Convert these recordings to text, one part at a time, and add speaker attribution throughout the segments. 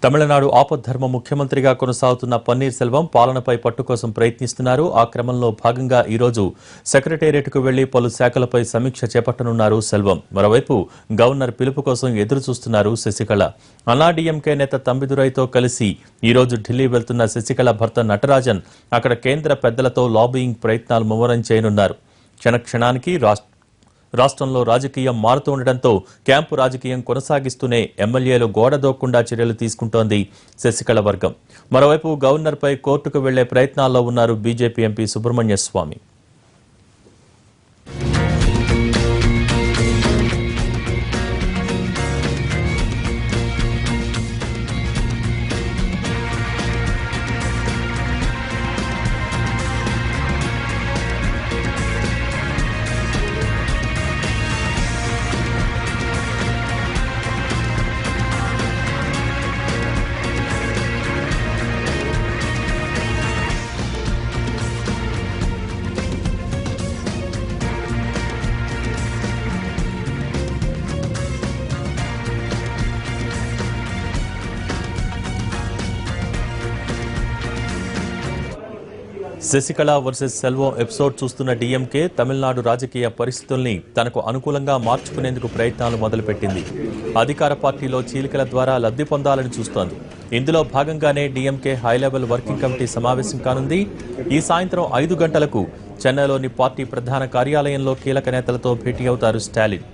Speaker 1: తమిళనాడు ఆపద్ధర్మ ముఖ్యమంత్రిగా కొనసాగుతున్న పన్నీర్ సెల్వం పాలనపై పట్టు కోసం ప్రయత్నిస్తున్నారు. ఆ క్రమంలో భాగంగా ఈ రోజు సెక్రటేరియట్కు వెళ్లి పలు శాఖలపై సమీక్ష చేపట్టనున్నారు సెల్వం. మరోవైపు గవర్నర్ పిలుపు కోసం ఎదురు చూస్తున్నారు శశికళ. అన్నాడీఎంకే నేత తంబిదురైతో కలిసి ఈ రోజు ఢిల్లీ వెళ్తున్న శశికళ భర్త నటరాజన్ అక్కడ కేంద్ర పెద్దలతో లాబియింగ్ ప్రయత్నాలు ముమ్మరం చేయనున్నారు. క్షణక్షణానికి రాష్ట్రంలో రాజకీయం మారుతూ ఉండడంతో క్యాంపు రాజకీయం కొనసాగిస్తూనే ఎమ్మెల్యేలు గోడదోక్కుండా చర్యలు తీసుకుంటోంది శశికళ వర్గం. మరోవైపు గవర్నర్పై కోర్టుకు వెళ్లే ప్రయత్నాల్లో ఉన్నారు బీజేపీ ఎంపీ సుబ్రహ్మణ్య స్వామి. శశికళ వర్సెస్ సెల్వం ఎపిసోడ్ చూస్తున్న డీఎంకే తమిళనాడు రాజకీయ పరిస్థితుల్ని తనకు అనుకూలంగా మార్చుకునేందుకు ప్రయత్నాలు మొదలుపెట్టింది. అధికార పార్టీలో చీలికల ద్వారా లబ్ధి పొందాలని చూస్తోంది. ఇందులో భాగంగానే డీఎంకే హైలెవెల్ వర్కింగ్ కమిటీ సమావేశం కానుంది. ఈ సాయంత్రం 5 గంటలకు చెన్నైలోని పార్టీ ప్రధాన కార్యాలయంలో కీలక నేతలతో భేటీ అవుతారు స్టాలిన్.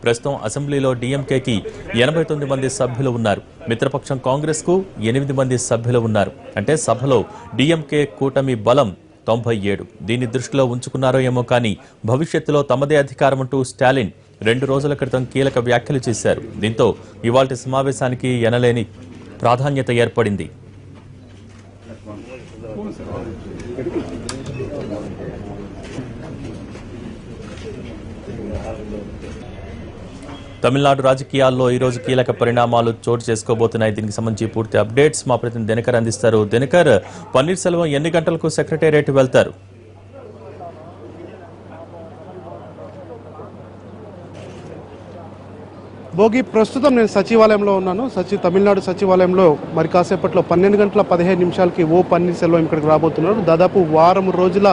Speaker 1: ప్రస్తుతం అసెంబ్లీలో డీఎంకేకి 89 మంది సభ్యులు ఉన్నారు. మిత్రపక్షం కాంగ్రెస్ కు 8 మంది సభ్యులు ఉన్నారు. అంటే సభలో డీఎంకే కూటమి బలం 97. దీన్ని దృష్టిలో ఉంచుకున్నారో ఏమో కానీ భవిష్యత్తులో తమదే అధికారం అంటూ స్టాలిన్ 2 రోజుల క్రితం కీలక వ్యాఖ్యలు చేశారు. దీంతో ఇవాల్టి సమావేశానికి ఎనలేని ప్రాధాన్యత ఏర్పడింది. తమిళనాడు రాజకీయాల్లో ఈ రోజు కీలక పరిణామాలు చోటు చేసుకోబోతున్నాయి. దీనికి సంబంధించి పూర్తి అప్డేట్స్ మా ప్రతినిధి దినకర్ అందిస్తారు. దినకర్, పన్నీర్ సెల్వం ఎన్ని గంటలకు సెక్రటేరియట్ వెళ్తారు?
Speaker 2: భోగి, ప్రస్తుతం నేను సచివాలయంలో ఉన్నాను. తమిళనాడు సచివాలయంలో మరి కాసేపట్లో 12 గంటల 15 నిమిషాలకి పన్నీర్ సెల్వం ఇక్కడికి రాబోతున్నారు. దాదాపు వారం రోజుల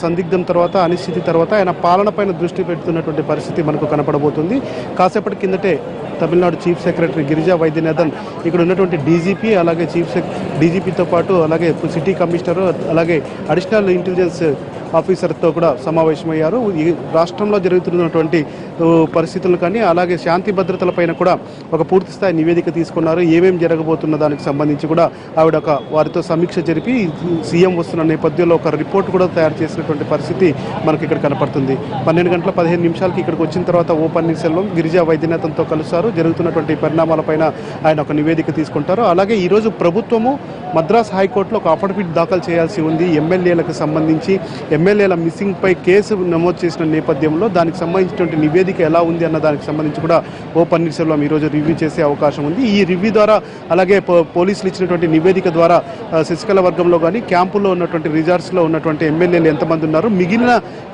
Speaker 2: సందిగ్ధం తర్వాత, అనిశ్చితి తర్వాత ఆయన పాలన పైన దృష్టి పెడుతున్నటువంటి పరిస్థితి మనకు కనపడబోతుంది. కాసేపటి కిందటే తమిళనాడు చీఫ్ సెక్రటరీ గిరిజా వైద్యనాథన్ ఇక్కడ ఉన్నటువంటి డీజీపీ, అలాగే డీజీపీతో పాటు అలాగే సిటీ కమిషనర్, అలాగే అడిషనల్ ఇంటెలిజెన్స్ ఆఫీసర్తో కూడా సమావేశమయ్యారు. ఈ రాష్ట్రంలో జరుగుతున్నటువంటి పరిస్థితులు కానీ అలాగే శాంతి భద్రతలపైన కూడా ఒక పూర్తి స్థాయి నివేదిక తీసుకున్నారు. ఏమేమి జరగబోతున్న దానికి సంబంధించి కూడా ఆవిడ వారితో సమీక్ష జరిపి సీఎం వస్తున్న నేపథ్యంలో ఒక రిపోర్ట్ కూడా తయారు చేసినటువంటి పరిస్థితి మనకి ఇక్కడ కనపడుతుంది. 12 గంటల 15 నిమిషాలకి ఇక్కడికి వచ్చిన తర్వాత పన్నీర్ సెల్వం గిరిజా వైద్యనాథన్తో కలుస్తారు. జరుగుతున్నటువంటి పరిణామాలపైన ఆయన ఒక నివేదిక తీసుకుంటారు. అలాగే ఈరోజు ప్రభుత్వము మద్రాస్ హైకోర్టులో ఒక అఫిడవిట్ దాఖలు చేయాల్సి ఉంది. ఎమ్మెల్యేలకు సంబంధించి ఎమ్మెల్యేల మిస్సింగ్ పై కేసు నమోదు చేసిన నేపథ్యంలో దానికి సంబంధించినటువంటి నివేదిక ఎలా ఉంది అన్న దానికి సంబంధించి కూడా పన్నీర్ సెల్వం ఈరోజు రివ్యూ చేసే అవకాశం ఉంది. ఈ రివ్యూ ద్వారా అలాగే పోలీసులు ఇచ్చినటువంటి నివేదిక ద్వారా శశికళ వర్గంలో కానీ క్యాంపులో ఉన్నటువంటి రిజార్ట్స్లో ఉన్నటువంటి ఎమ్మెల్యేలు ఎంతమంది ఉన్నారు, మిగిలిన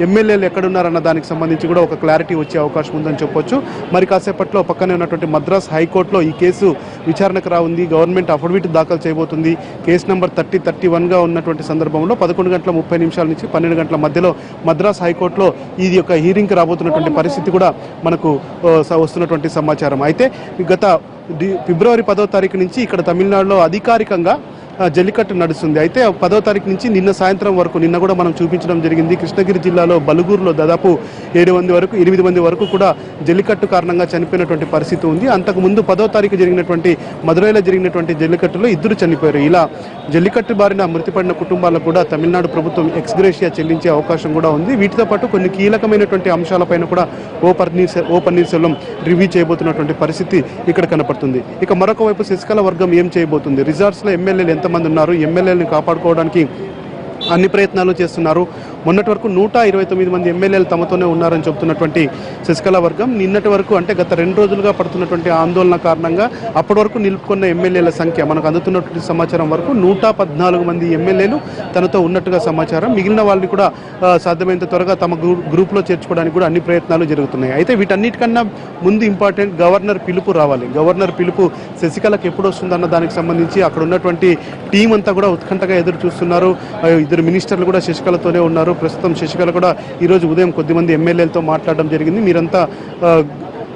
Speaker 2: ఎమ్మెల్యేలు ఎక్కడున్నారన్న దానికి సంబంధించి కూడా ఒక క్లారిటీ వచ్చే అవకాశం ఉందని చెప్పొచ్చు. మరి కాసేపట్లో పక్కనే ఉన్నటువంటి మద్రాస్ హైకోర్టులో ఈ కేసు విచారణకు రానుంది. గవర్నమెంట్ అఫిడవిట్ దాఖలు చేయబోతుంది. కేసు నెంబర్ 3031గా ఉన్నటువంటి సందర్భంలో 11 గంటల 30 నిమిషాల నుంచి 12 గంటల మధ్యలో మద్రాస్ హైకోర్టులో ఇది యొక్క హీరింగ్కి రాబోతున్నటువంటి పరిస్థితి కూడా మనకు వస్తున్నటువంటి సమాచారం. అయితే గత ఫిబ్రవరి 10వ తారీఖు నుంచి ఇక్కడ తమిళనాడులో అధికారికంగా జల్లికట్టు నడుస్తుంది. అయితే 10వ తారీఖు నుంచి నిన్న సాయంత్రం వరకు, నిన్న కూడా మనం చూపించడం జరిగింది, కృష్ణగిరి జిల్లాలో బలుగూరులో దాదాపు 8 మంది వరకు కూడా జల్లికట్టు కారణంగా చనిపోయినటువంటి పరిస్థితి ఉంది. అంతకుముందు 10వ తారీఖు జరిగినటువంటి మదురైలో జరిగినటువంటి జల్లికట్టులో 2 చనిపోయారు. ఇలా జల్లికట్టు బారిన మృతిపడిన కుటుంబాలకు కూడా తమిళనాడు ప్రభుత్వం ఎక్స్గ్రేషియా చెల్లించే అవకాశం కూడా ఉంది. వీటితో పాటు కొన్ని కీలకమైనటువంటి అంశాలపైన కూడా పన్నీర్ సెల్వం రివ్యూ చేయబోతున్నటువంటి పరిస్థితి ఇక్కడ కనపడుతుంది. ఇక మరొక వైపు శశికళ వర్గం ఏం చేయబోతుంది, రిజార్ట్స్లో ఎమ్మెల్యేలు ఎంతమంది ఉన్నారు, ఎమ్మెల్యేలను కాపాడుకోవడానికి అన్ని ప్రయత్నాలు చేస్తున్నారు. మొన్నటి వరకు 129 మంది ఎమ్మెల్యేలు తమతోనే ఉన్నారని చెబుతున్నటువంటి శశికళ వర్గం నిన్నటి వరకు అంటే గత 2 రోజులుగా పడుతున్నటువంటి ఆందోళన కారణంగా అప్పటి వరకు నిలుపుకున్న ఎమ్మెల్యేల సంఖ్య మనకు అందుతున్నటువంటి సమాచారం వరకు 114 మంది ఎమ్మెల్యేలు తనతో ఉన్నట్టుగా సమాచారం. మిగిలిన వాళ్ళని కూడా సాధ్యమైనంత త్వరగా తమ గ్రూప్లో చేర్చుకోవడానికి కూడా అన్ని ప్రయత్నాలు జరుగుతున్నాయి. అయితే వీటన్నిటికన్నా ముందు ఇంపార్టెంట్ గవర్నర్ పిలుపు రావాలి. గవర్నర్ పిలుపు శశికళకి ఎప్పుడు వస్తుందన్న దానికి సంబంధించి అక్కడ ఉన్నటువంటి టీం అంతా కూడా ఉత్కంఠగా ఎదురు చూస్తున్నారు. ఇద్దరు మినిస్టర్లు కూడా శశికళతోనే ఉన్నారు. ప్రస్తుతం శశికళ కూడా ఈరోజు ఉదయం కొద్దిమంది ఎమ్మెల్యేలతో మాట్లాడడం జరిగింది.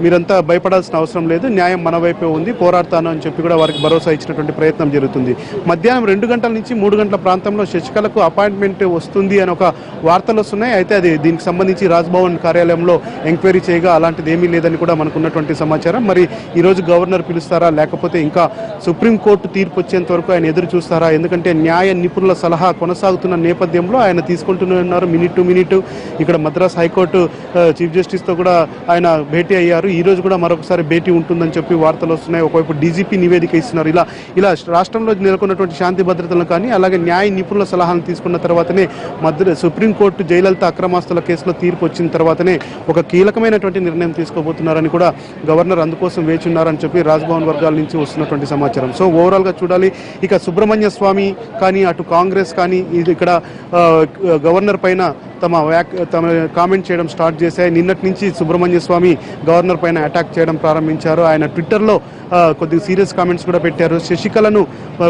Speaker 2: మీరంతా భయపడాల్సిన అవసరం లేదు, న్యాయం మన వైపే ఉంది, పోరాడతాను అని చెప్పి కూడా వారికి భరోసా ఇచ్చినటువంటి ప్రయత్నం జరుగుతుంది. మధ్యాహ్నం 2 గంటల నుంచి 3 గంటల ప్రాంతంలో శశికళకు అపాయింట్మెంట్ వస్తుంది అని ఒక వార్తలు వస్తున్నాయి. అయితే అది దీనికి సంబంధించి రాజ్భవన్ కార్యాలయంలో ఎంక్వైరీ చేయగా అలాంటిది ఏమీ లేదని కూడా మనకు ఉన్నటువంటి సమాచారం. మరి ఈరోజు గవర్నర్ పిలుస్తారా లేకపోతే ఇంకా సుప్రీంకోర్టు తీర్పు వచ్చేంత వరకు ఆయన ఎదురు చూస్తారా? ఎందుకంటే న్యాయ నిపుణుల సలహా కొనసాగుతున్న నేపథ్యంలో ఆయన తీసుకుంటూనే ఉన్నారు మినిట్ టు మినిట్. ఇక్కడ మద్రాస్ హైకోర్టు చీఫ్ జస్టిస్తో కూడా ఆయన భేటీ అయ్యారు. ఈ రోజు కూడా మరొకసారి భేటీ ఉంటుందని చెప్పి వార్తలు వస్తున్నాయి. ఒకవైపు డీజీపీ నివేదిక ఇస్తున్నారు. ఇలా రాష్ట్రంలో నెలకొన్నటువంటి శాంతి భద్రతలను కానీ అలాగే న్యాయ నిపుణుల సలహాలను తీసుకున్న తర్వాతనే సుప్రీంకోర్టు జయలలిత అక్రమాస్తుల కేసులో తీర్పు వచ్చిన తర్వాతనే ఒక కీలకమైనటువంటి నిర్ణయం తీసుకోబోతున్నారని కూడా గవర్నర్ అందుకోసం వేచి ఉన్నారని చెప్పి రాజ్భవన్ వర్గాల నుంచి వస్తున్నటువంటి సమాచారం. సో ఓవరాల్గా చూడాలి. ఇక సుబ్రహ్మణ్య స్వామి కానీ అటు కాంగ్రెస్ కానీ ఇది ఇక్కడ గవర్నర్ పైన తమ కామెంట్ చేయడం స్టార్ట్ చేశాయి. నిన్నటి నుంచి సుబ్రహ్మణ్య స్వామి గవర్నర్ పైన అటాక్ చేయడం ప్రారంభించారు. ఆయన ట్విట్టర్లో కొద్దిగా సీరియస్ కామెంట్స్ కూడా పెట్టారు. శశికళను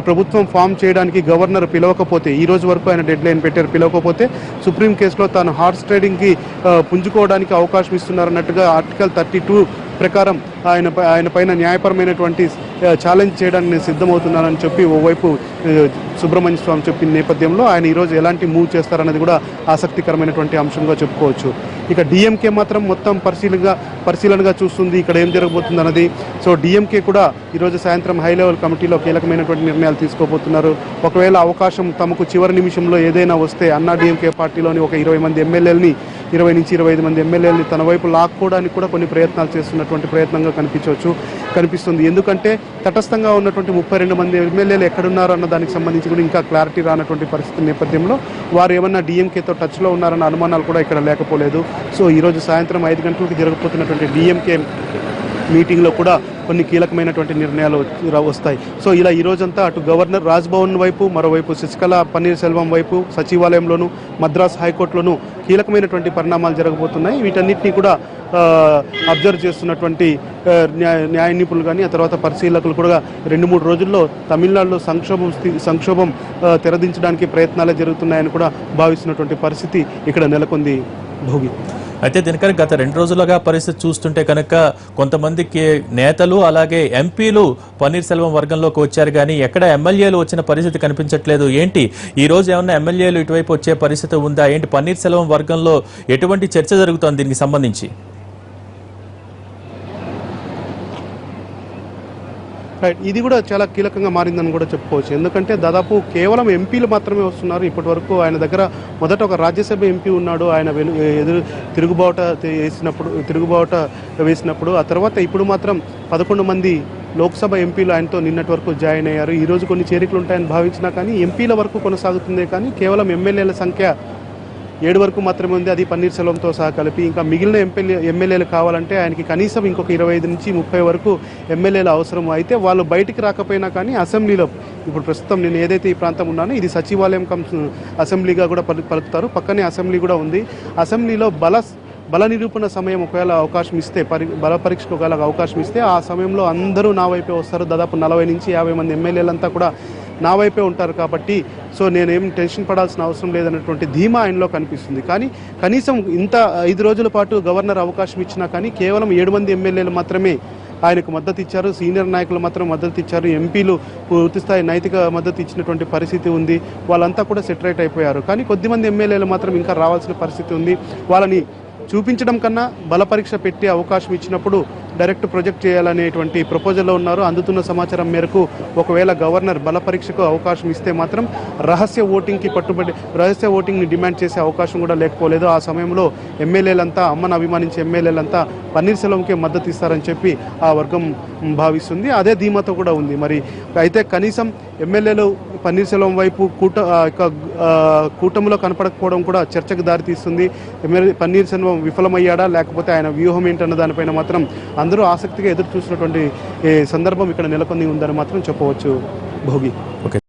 Speaker 2: ప్రభుత్వం ఫామ్ చేయడానికి గవర్నర్ పిలవకపోతే, ఈ రోజు వరకు ఆయన డెడ్ లైన్ పెట్టారు, పిలవకపోతే సుప్రీం కేసులో తాను హార్స్ ట్రేడింగ్కి పుంజుకోవడానికి అవకాశం ఇస్తున్నారన్నట్టుగా ఆర్టికల్ 32 ప్రకారం ఆయన పైన న్యాయపరమైనటువంటి ఛాలెంజ్ చేయడానికి నేను సిద్ధమవుతున్నానని చెప్పి ఓవైపు సుబ్రహ్మణ్య స్వామి చెప్పిన నేపథ్యంలో ఆయన ఈరోజు ఎలాంటి మూవ్ చేస్తారన్నది కూడా ఆసక్తికరమైనటువంటి అంశంగా చెప్పుకోవచ్చు. ఇక డిఎంకే మాత్రం మొత్తం పరిశీలనగా చూస్తుంది ఇక్కడ ఏం జరగబోతుంది అన్నది. సో డిఎంకే కూడా ఈరోజు సాయంత్రం హై లెవెల్ కమిటీలో కీలకమైనటువంటి నిర్ణయాలు తీసుకోబోతున్నారు. ఒకవేళ అవకాశం తమకు చివరి నిమిషంలో ఏదైనా వస్తే అన్నా డిఎంకే పార్టీలోని ఒక 20 మంది ఎమ్మెల్యేలని 20 నుంచి 25 మంది ఎమ్మెల్యేలని తన వైపు లాక్కోవడానికి కూడా కొన్ని ప్రయత్నాలు చేస్తున్నటువంటి ప్రయత్నంగా కనిపిస్తుంది. ఎందుకంటే తటస్థంగా ఉన్నటువంటి 32 మంది ఎమ్మెల్యేలు ఎక్కడున్నారు అన్న దానికి సంబంధించి కూడా ఇంకా క్లారిటీ రానటువంటి పరిస్థితి నేపథ్యంలో వారు ఏమన్నా డిఎంకేతో టచ్లో ఉన్నారన్న అనుమానాలు కూడా ఇక్కడ లేకపోలేదు. సో ఈరోజు సాయంత్రం 5 గంటలకు జరగబోతున్నటువంటి డిఎంకే మీటింగ్లో కూడా కొన్ని కీలకమైనటువంటి నిర్ణయాలు వస్తాయి. సో ఇలా ఈరోజంతా అటు గవర్నర్ రాజ్భవన్ వైపు, మరోవైపు శశికళ పన్నీర్ సెల్వం వైపు, సచివాలయంలోను, మద్రాస్ హైకోర్టులోను కీలకమైనటువంటి పరిణామాలు జరగబోతున్నాయి. వీటన్నిటినీ కూడా అబ్జర్వ్ చేస్తున్నటువంటి న్యాయ నిపుణులు కానీ ఆ తర్వాత పరిశీలకులు కూడా 2-3 రోజుల్లో తమిళనాడులో సంక్షోభం తెరదించడానికి ప్రయత్నాలే జరుగుతున్నాయని కూడా భావిస్తున్నటువంటి పరిస్థితి ఇక్కడ నెలకొంది. భోగి
Speaker 1: అయితే దీనికని గత 2 రోజులుగా పరిస్థితి చూస్తుంటే కనుక కొంతమందికి నేతలు అలాగే ఎంపీలు పన్నీర్ సెల్వం వర్గంలోకి వచ్చారు, కానీ ఎక్కడ ఎమ్మెల్యేలు వచ్చిన పరిస్థితి కనిపించట్లేదు. ఏంటి ఈ రోజు ఏమన్నా ఎమ్మెల్యేలు ఇటువైపు వచ్చే పరిస్థితి ఉందా? ఏంటి పన్నీర్ సెల్వం వర్గంలో ఎటువంటి చర్చ జరుగుతోంది దీనికి సంబంధించి?
Speaker 2: రైట్, ఇది కూడా చాలా కీలకంగా మారిందని కూడా చెప్పుకోవచ్చు. ఎందుకంటే దాదాపు కేవలం ఎంపీలు మాత్రమే వస్తున్నారు. ఇప్పటి వరకు ఆయన దగ్గర మొదట ఒక రాజ్యసభ ఎంపీ ఉన్నాడు, ఆయన తిరుగుబాట వేసినప్పుడు ఆ తర్వాత ఇప్పుడు మాత్రం 11 మంది లోక్సభ ఎంపీలు ఆయనతో నిన్నటి వరకు జాయిన్ అయ్యారు. ఈరోజు కొన్ని చేరికలు ఉంటాయని భావించినా కానీ ఎంపీల వరకు కొనసాగుతుందే కానీ కేవలం ఎమ్మెల్యేల సంఖ్య 7 వరకు మాత్రమే ఉంది. అది పన్నీర్ సెల్వంతో సహా కలిపి. ఇంకా మిగిలిన ఎమ్మెల్యేలు కావాలంటే ఆయనకి కనీసం ఇంకొక 25 నుంచి 30 వరకు ఎమ్మెల్యేలు అవసరం. అయితే వాళ్ళు బయటికి రాకపోయినా కానీ అసెంబ్లీలో ఇప్పుడు ప్రస్తుతం నేను ఏదైతే ఈ ప్రాంతం ఉన్నానో ఇది సచివాలయం అసెంబ్లీగా కూడా పలుకుతారు. పక్కనే అసెంబ్లీ కూడా ఉంది. అసెంబ్లీలో బల నిరూపణ సమయం ఒకవేళ అవకాశం ఇస్తే, బల పరీక్షకు ఒకవేళ అవకాశం ఇస్తే ఆ సమయంలో అందరూ నా వైపే వస్తారు. దాదాపు 40 నుంచి 50 మంది ఎమ్మెల్యేలంతా కూడా నా వైపే ఉంటారు. కాబట్టి సో నేనేం టెన్షన్ పడాల్సిన అవసరం లేదన్నటువంటి ధీమా ఆయనలో కనిపిస్తుంది. కానీ కనీసం ఇంత 5 రోజుల పాటు గవర్నర్ అవకాశం ఇచ్చినా కానీ కేవలం 7 మంది ఎమ్మెల్యేలు మాత్రమే ఆయనకు మద్దతు ఇచ్చారు. సీనియర్ నాయకులు మాత్రం మద్దతు ఇచ్చారు. ఎంపీలు పూర్తిస్థాయి నైతిక మద్దతు ఇచ్చినటువంటి పరిస్థితి ఉంది. వాళ్ళంతా కూడా సెటరేట్ అయిపోయారు. కానీ కొద్దిమంది ఎమ్మెల్యేలు మాత్రం ఇంకా రావాల్సిన పరిస్థితి ఉంది. వాళ్ళని చూపించడం కన్నా బల పరీక్ష పెట్టే అవకాశం ఇచ్చినప్పుడు డైరెక్ట్ ప్రొజెక్ట్ చేయాలనేటువంటి ప్రపోజల్లో ఉన్నారు. అందుతున్న సమాచారం మేరకు ఒకవేళ గవర్నర్ బల పరీక్షకు అవకాశం ఇస్తే మాత్రం రహస్య ఓటింగ్ని డిమాండ్ చేసే అవకాశం కూడా లేకపోలేదు. ఆ సమయంలో ఎమ్మెల్యేలంతా, అమ్మను అభిమానించే ఎమ్మెల్యేలంతా పన్నీర్ సెల్వంకే మద్దతు ఇస్తారని చెప్పి ఆ వర్గం భావిస్తుంది. అదే ధీమాతో కూడా ఉంది. మరి అయితే కనీసం ఎమ్మెల్యేలు పన్నీర్ సెల్వం వైపు కూటమిలో కనపడకపోవడం కూడా చర్చకు దారితీస్తుంది. పన్నీర్ సెల్వం విఫలమయ్యాడా లేకపోతే ఆయన వ్యూహం ఏంటన్న దానిపైన మాత్రం అందరూ ఆసక్తిగా ఎదురు చూసినటువంటి సందర్భం ఇక్కడ నెలకొని ఉందని మాత్రం చెప్పవచ్చు. భోగి.
Speaker 1: ఓకే.